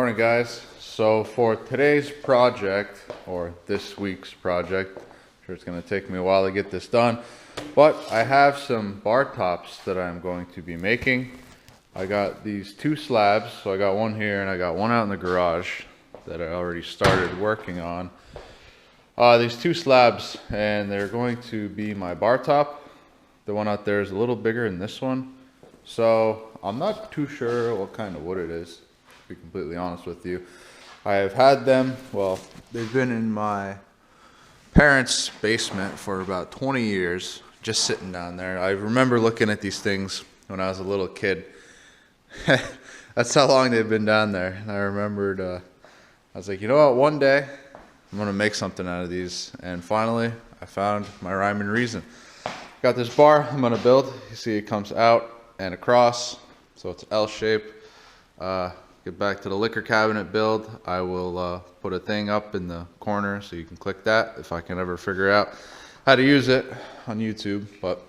morning, guys. So for today's project, or this week's project, I'm sure it's going to take me a while to get this done, but I have some bar tops that I'm going to be making. I got these two slabs, so I got one here and I got one out in the garage that I already started working on. These two slabs, and they're going to be my bar top. The one out there is a little bigger than this one, so I'm not too sure what kind of wood it is, to be completely honest with you. I have had them, well, they've been in my parents' basement for about 20 years, just sitting down there. I remember looking at these things when I was a little kid. That's how long they've been down there. And I remembered, I was like, you know what, one day I'm gonna make something out of these. And finally, I found my rhyme and reason. Got this bar I'm gonna build. You see it comes out and across, so it's L shape. Get back to the liquor cabinet build. I will put a thing up in the corner so you can click that if I can ever figure out how to use it on YouTube. But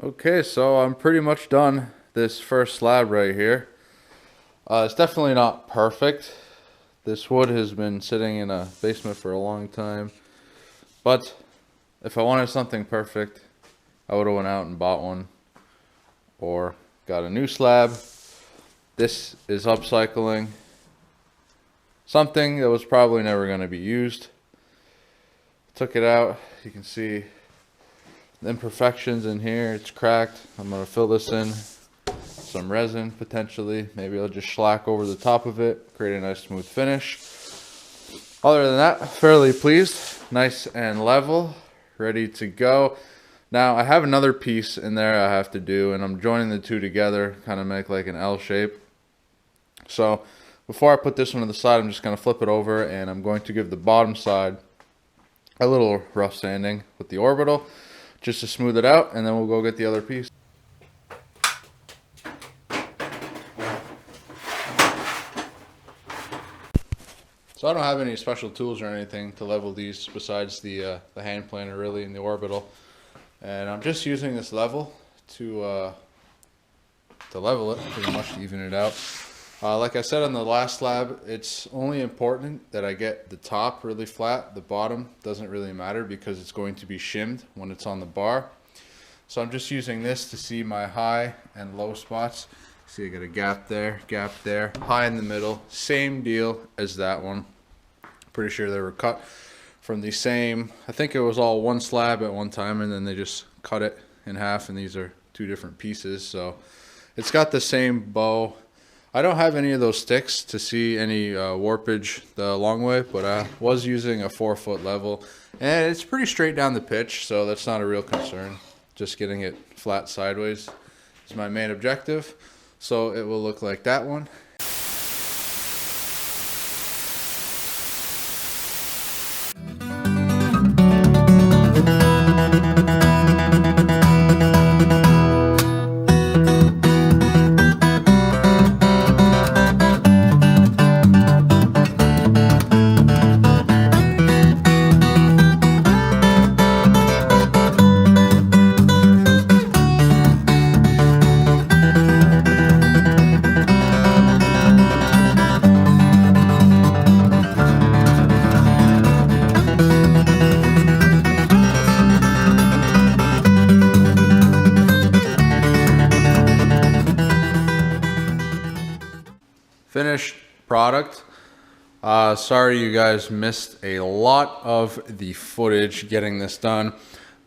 okay, so I'm pretty much done this first slab right here. It's definitely not perfect. This wood has been sitting in a basement for a long time, but if I wanted something perfect, I would have went out and bought one or got a new slab. This is upcycling something that was probably never going to be used. Took it out. You can see the imperfections in here. It's cracked. I'm going to fill this in some resin potentially. Maybe I'll just shellac over the top of it, create a nice smooth finish. Other than that, fairly pleased. Nice and level, ready to go. Now I have another piece in there I have to do, and I'm joining the two together, kind of make like an L shape. So before I put this one to the side, I'm just going to flip it over, and I'm going to give the bottom side a little rough sanding with the orbital just to smooth it out, and then we'll go get the other piece. So I don't have any special tools or anything to level these besides the hand planer really and the orbital, and I'm just using this level to level it pretty much, to even it out. Like I said on the last slab, it's only important that I get the top really flat. The bottom doesn't really matter because it's going to be shimmed when it's on the bar. So I'm just using this to see my high and low spots. See, I got a gap there, high in the middle. Same deal as that one. Pretty sure they were cut from the same, I think it was all one slab at one time, and then they just cut it in half, and these are two different pieces. So it's got the same bow. I don't have any of those sticks to see any warpage the long way, but I was using a 4-foot level, and it's pretty straight down the pitch, so that's not a real concern. Just getting it flat sideways is my main objective, so it will look like that one. finished product. Sorry you guys missed a lot of the footage getting this done,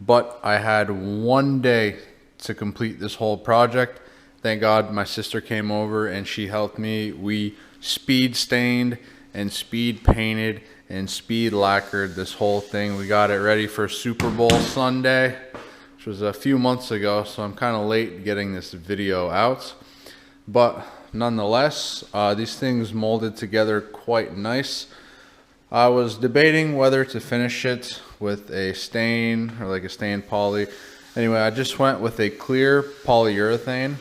but I had 1 day to complete this whole project. Thank God my sister came over and she helped me. We speed stained and speed painted and speed lacquered this whole thing. We got it ready for Super Bowl Sunday, which was a few months ago, so I'm kind of late getting this video out. But nonetheless, these things molded together quite nice. I was debating whether to finish it with a stain or like a stained poly. Anyway, I just went with a clear polyurethane,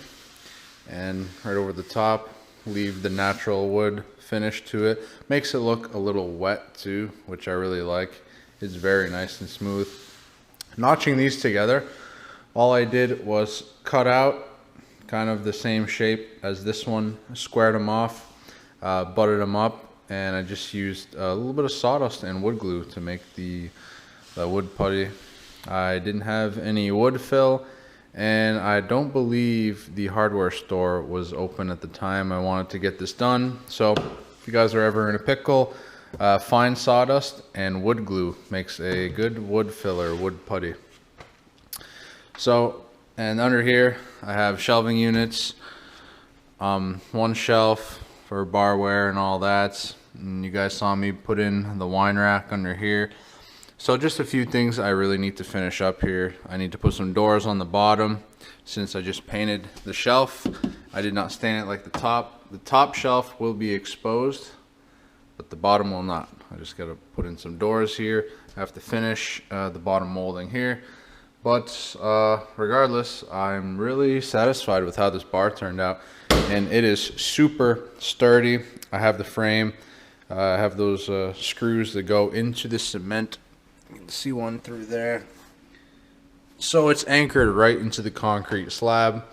and right over the top, leave the natural wood finish to it. Makes it look a little wet too, which I really like. It's very nice and smooth. Notching these together, all I did was cut out kind of the same shape as this one, squared them off, butted them up, and I just used a little bit of sawdust and wood glue to make the wood putty. I didn't have any wood fill, and I don't believe the hardware store was open at the time I wanted to get this done. So if you guys are ever in a pickle, fine sawdust and wood glue makes a good wood filler, wood putty. So, and under here I have shelving units, one shelf for barware and all that, and you guys saw me put in the wine rack under here. So just a few things I really need to finish up here. I need to put some doors on the bottom since I just painted the shelf. I did not stain it like the top. The top shelf will be exposed, but the bottom will not. I just got to put in some doors here. I have to finish the bottom molding here. But regardless, I'm really satisfied with how this bar turned out, and it is super sturdy. I have the frame. I have those screws that go into the cement. You can see one through there. So it's anchored right into the concrete slab,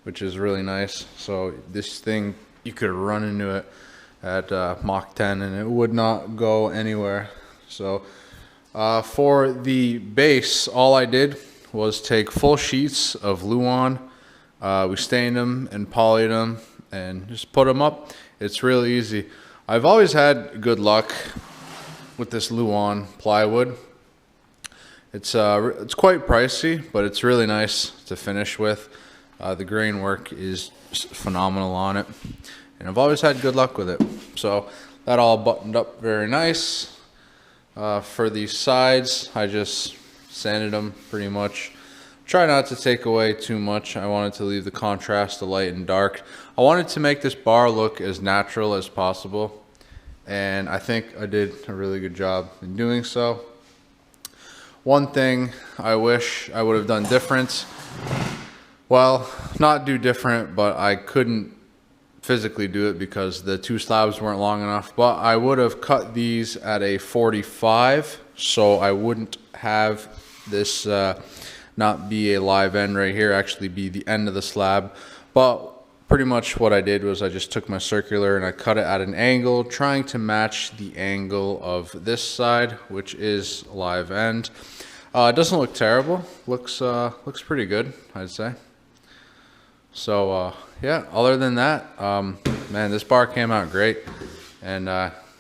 which is really nice. So this thing, you could run into it at Mach 10 and it would not go anywhere. So for the base, all I did was take full sheets of Luan. We stained them and polyed them and just put them up. It's really easy. I've always had good luck with this Luan plywood. It's quite pricey, but it's really nice to finish with. The grain work is phenomenal on it, and I've always had good luck with it. So that all buttoned up very nice. For these sides, I just sanded them pretty much. Try not to take away too much. I wanted to leave the contrast of light and dark. I wanted to make this bar look as natural as possible, and I think I did a really good job in doing so. One thing I wish I would have done different, well, not do different, but I couldn't physically do it because the two slabs weren't long enough, but I would have cut these at a 45, so I wouldn't have this not be a live end right here, actually be the end of the slab. But pretty much what I did was I just took my circular and I cut it at an angle, trying to match the angle of this side, which is live end. It doesn't look terrible. Looks pretty good, I'd say. So yeah, other than that, man, this bar came out great, and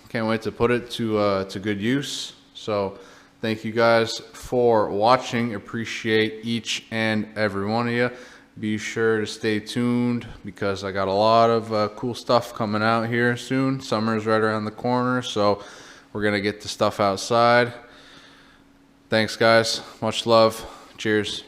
can't wait to put it to good use. So thank you guys for watching. Appreciate each and every one of you. Be sure to stay tuned because I got a lot of cool stuff coming out here soon. Summer's right around the corner, so we're going to get the stuff outside. Thanks, guys. Much love. Cheers.